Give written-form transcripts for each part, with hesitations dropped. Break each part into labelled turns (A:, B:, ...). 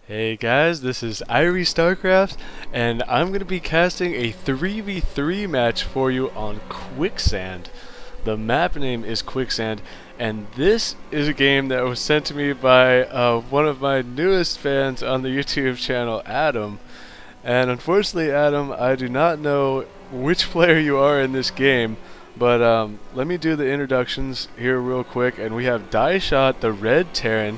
A: Hey guys, this is Irie Starcraft, and I'm going to be casting a 3v3 match for you on Quicksand. The map name is Quicksand, and this is a game that was sent to me by one of my newest fans on the YouTube channel, Adam. And unfortunately, Adam, I do not know which player you are in this game, but let me do the introductions here real quick. And we have DieShot, the Red Terran,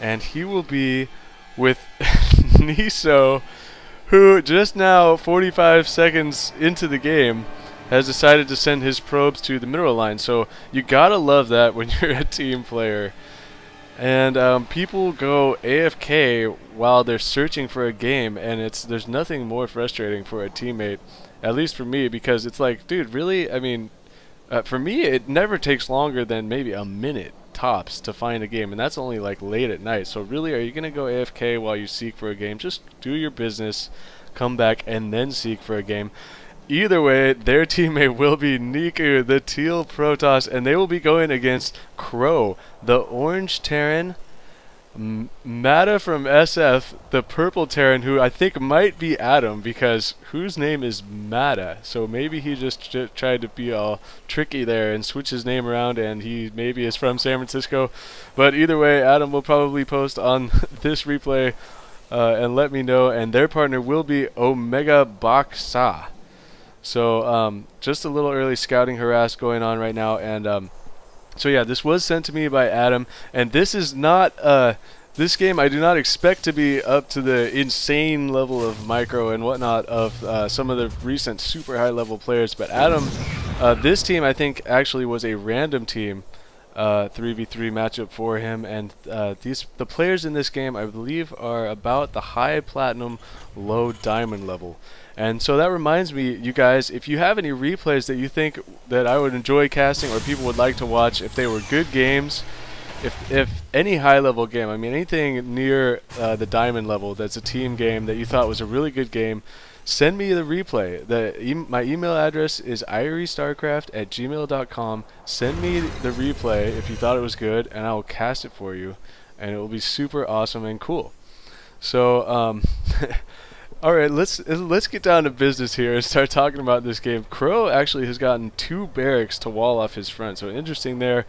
A: and he will be with NiSoh, who just now, 45 seconds into the game, has decided to send his probes to the mineral line. So you gotta love that when you're a team player. And people go AFK while they're searching for a game, and there's nothing more frustrating for a teammate, at least for me, because it's like, dude, really? I mean, for me, it never takes longer than maybe a minute tops to find a game, and that's only like late at night. So really, are you gonna go AFK while you seek for a game? Just do your business, come back, and then seek for a game. Either way, their teammate will be Neku, the teal Protoss, and they will be going against Crow, the orange Terran, madafromSF, the purple Terran, who I think might be Adam, because whose name is Mada? So maybe he just tried to be all tricky there and switch his name around, and he maybe is from San Francisco. But either way, Adam will probably post on this replay and let me know, and their partner will be OmegaBachSa. So just a little early scouting harass going on right now, and so yeah, this was sent to me by Adam, and this is not this game. I do not expect to be up to the insane level of micro and whatnot of some of the recent super high level players. But Adam, this team I think actually was a random team 3v3 matchup for him, and the players in this game I believe are about the high platinum, low diamond level. And so that reminds me, you guys, if you have any replays that you think that I would enjoy casting or people would like to watch, if they were good games, if any high level game, I mean anything near the diamond level that's a team game that you thought was a really good game, send me the replay. My email address is iriestarcraft@gmail.com. Send me the replay if you thought it was good, and I will cast it for you, and it will be super awesome and cool. So all right, let's get down to business here and start talking about this game. Crow actually has gotten 2 barracks to wall off his front, so interesting there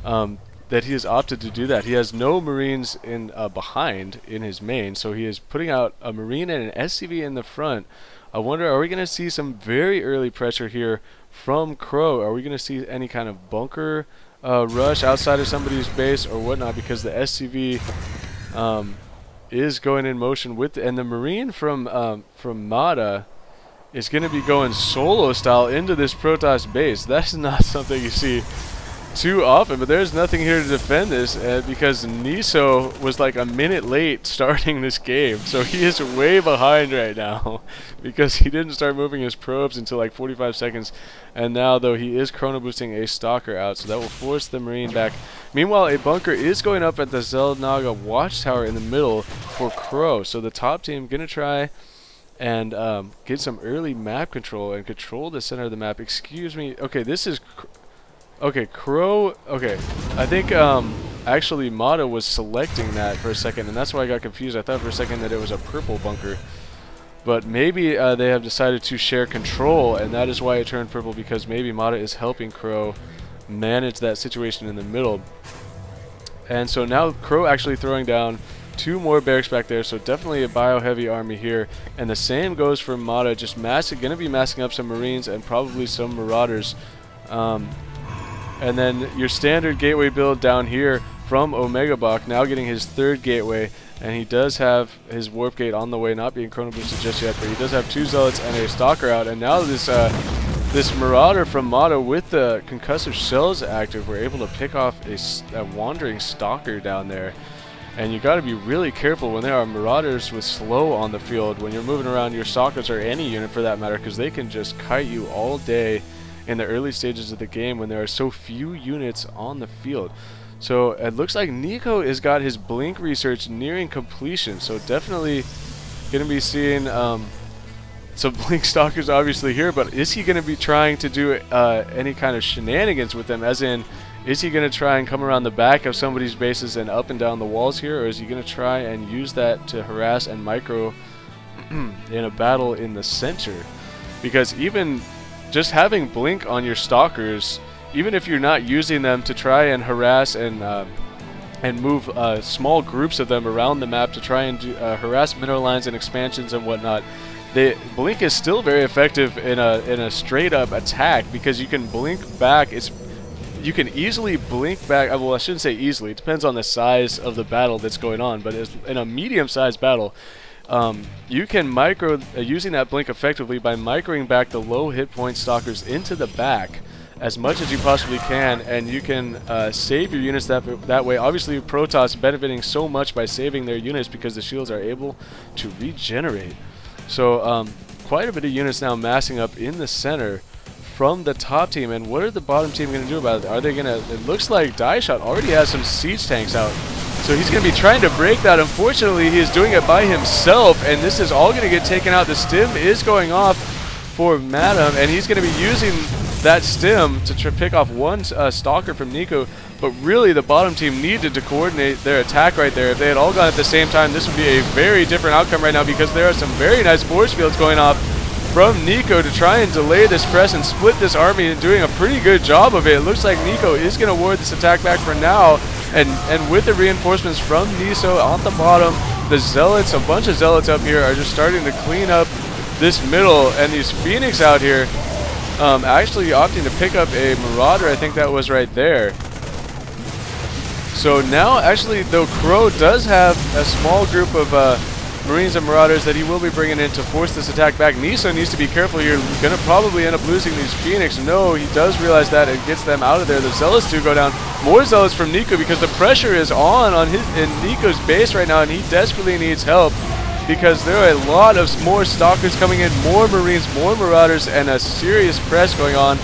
A: that he has opted to do that. He has no Marines in behind in his main, so he is putting out a Marine and an SCV in the front. I wonder, are we going to see some very early pressure here from Crow? Are we going to see any kind of bunker rush outside of somebody's base or whatnot, because the SCV is going in motion with and the Marine from Mada is going to be going solo style into this Protoss base. That's not something you see too often, but there's nothing here to defend this because NiSoh was like a minute late starting this game, so he is way behind right now because he didn't start moving his probes until like 45 seconds, and now though he is chrono boosting a stalker out, so that will force the Marine back. Meanwhile, a bunker is going up at the Zelnaga watchtower in the middle for Crow, so the top team gonna try and get some early map control and control the center of the map. Excuse me. Okay, this is okay, Crow. Okay, I think actually Mada was selecting that for a second, and that's why I got confused. I thought for a second that it was a purple bunker, but maybe they have decided to share control, and that is why it turned purple, because maybe Mada is helping Crow manage that situation in the middle. And so now Crow actually throwing down 2 more barracks back there, so definitely a bio-heavy army here. And the same goes for Mada, just gonna be massing up some Marines and probably some Marauders. And then your standard gateway build down here from OmegaBach, now getting his 3rd gateway, and he does have his warp gate on the way, not being chrono boosted just yet, but he does have 2 zealots and a stalker out. And now this Marauder from Mada with the concussive shells active, we're able to pick off a wandering stalker down there. And you got to be really careful when there are Marauders with slow on the field when you're moving around your stalkers, or any unit for that matter, because they can just kite you all day in the early stages of the game when there are so few units on the field. So it looks like Neku has got his blink research nearing completion, so definitely going to be seeing some blink stalkers obviously here, but is he going to be trying to do any kind of shenanigans with them, as in Is he going to try and come around the back of somebody's bases and up and down the walls here, or is he going to try and use that to harass and micro in a battle in the center? Because even just having blink on your stalkers, even if you're not using them to try and harass and move small groups of them around the map to try and harass mineral lines and expansions and whatnot, blink is still very effective in a straight up attack, because you can blink back. You can easily blink back. Well, I shouldn't say easily. It depends on the size of the battle that's going on. But in a medium-sized battle, you can micro using that blink effectively by microing back the low hit point stalkers into the back as much as you possibly can, and you can save your units that way. Obviously, Protoss benefiting so much by saving their units because the shields are able to regenerate. So quite a bit of units now massing up in the center from the top team. And what are the bottom team going to do about it? Are they going to... It looks like DieShot already has some siege tanks out. So he's going to be trying to break that. Unfortunately, he is doing it by himself, and this is all going to get taken out. The stim is going off for Madam, and he's going to be using that stim to pick off one stalker from Neku. But really, the bottom team needed to coordinate their attack right there. If they had all gone at the same time, this would be a very different outcome right now, because there are some very nice force fields going off from Neku to try and delay this press and split this army, and doing a pretty good job of it. It looks like Neku is going to ward this attack back for now, and with the reinforcements from NiSoh on the bottom, the Zealots, a bunch of Zealots up here, are just starting to clean up this middle, and these Phoenix out here actually opting to pick up a Marauder. I think that was right there. So now, actually, though, Crow does have a small group of Marines and Marauders that he will be bringing in to force this attack back. NiSoh needs to be careful here. Going to probably end up losing these Phoenix. No, he does realize that and gets them out of there. The Zealots do go down. More Zealots from Neku, because the pressure is on in Niku's base right now, and he desperately needs help, because there are a lot of more Stalkers coming in, more Marines, more Marauders, and a serious press going on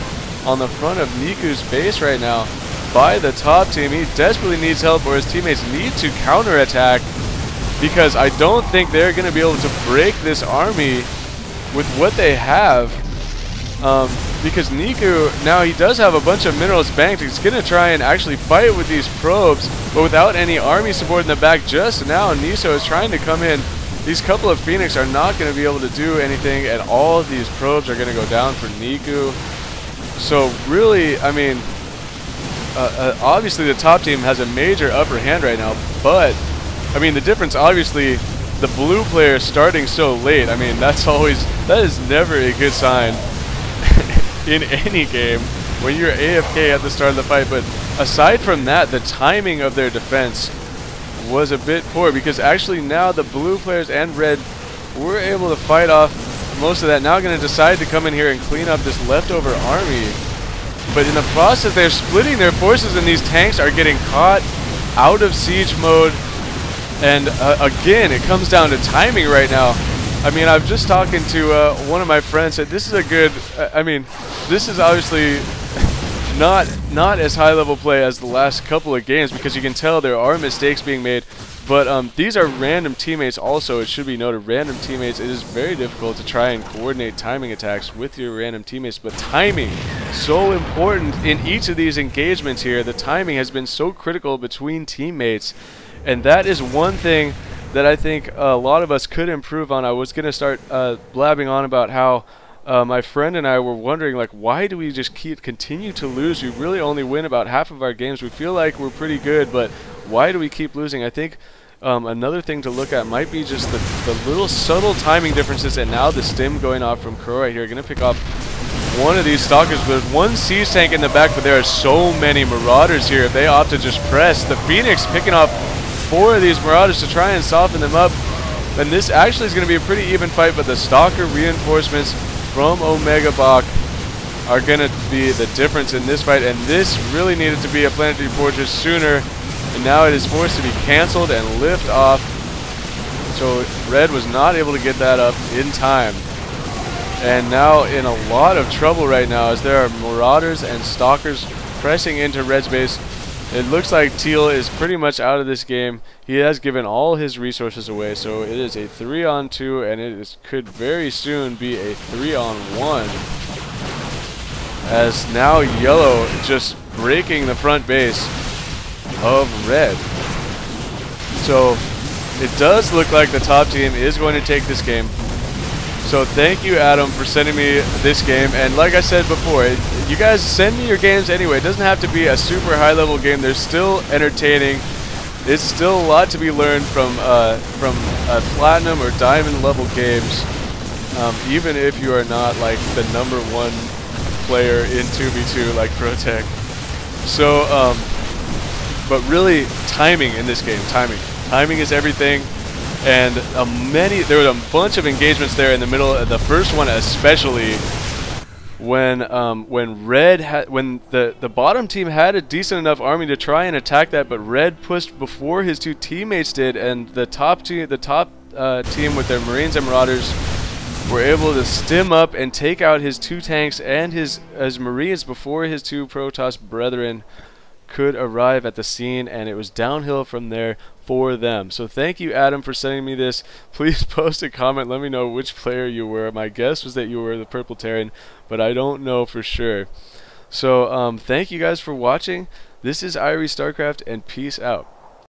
A: the front of Niku's base right now by the top team. He desperately needs help, or his teammates need to counterattack, because I don't think they're going to be able to break this army with what they have. Because Neku, now he does have a bunch of minerals banked. He's going to try and actually fight with these probes, but without any army support in the back just now. NiSoh is trying to come in. These couple of Phoenix are not going to be able to do anything, and all of these probes are going to go down for Neku. So really, I mean, obviously the top team has a major upper hand right now, but I mean, the difference, obviously, the blue player starting so late, I mean, that is never a good sign in any game when you're AFK at the start of the fight. But aside from that, the timing of their defense was a bit poor, because actually now the blue players and red were able to fight off most of that. Now going to decide to come in here and clean up this leftover army. But in the process, they're splitting their forces, and these tanks are getting caught out of siege mode. And again, it comes down to timing right now. I mean, I'm just talking to one of my friends, said this is a good, I mean, this is obviously not as high level play as the last couple of games, because you can tell there are mistakes being made. But these are random teammates also. It should be noted, random teammates. It is very difficult to try and coordinate timing attacks with your random teammates, but timing, so important in each of these engagements here. The timing has been so critical between teammates. And that is one thing that I think a lot of us could improve on. I was going to start blabbing on about how my friend and I were wondering, like, why do we just continue to lose? We really only win about half of our games. We feel like we're pretty good, but why do we keep losing? I think another thing to look at might be just the little subtle timing differences. And now the stim going off from Crow right here. Going to pick off one of these Stalkers. There's one siege tank in the back, but there are so many Marauders here. If they opt to just press, the Phoenix picking off 4 of these Marauders to try and soften them up. And this actually is going to be a pretty even fight, but the Stalker reinforcements from OmegaBachSa are going to be the difference in this fight. And this really needed to be a planetary fortress sooner, and now it is forced to be cancelled and lift off. So Red was not able to get that up in time, and now in a lot of trouble right now, as there are Marauders and Stalkers pressing into Red's base. It looks like Teal is pretty much out of this game. He has given all his resources away, so it is a 3-on-2, and it could very soon be a 3-on-1. As now Yellow just breaking the front base of red. So it does look like the top team is going to take this game. So thank you, Adam, for sending me this game. And like I said before, you guys send me your games anyway. It doesn't have to be a super high-level game. They're still entertaining. It's still a lot to be learned from platinum or diamond level games, even if you are not like the #1 player in 2v2 like Protec. So, but really, timing in this game, timing is everything. And there was a bunch of engagements there in the middle. The first one especially, when the bottom team had a decent enough army to try and attack that, but red pushed before his two teammates did, and the top team with their Marines and Marauders were able to stim up and take out his 2 tanks and his Marines before his 2 Protoss brethren could arrive at the scene, and it was downhill from there for them. So thank you, Adam, for sending me this. Please post a comment, let me know which player you were. My guess was that you were the Purple Terran, but I don't know for sure. So thank you guys for watching. This is Irie StarCraft, and peace out.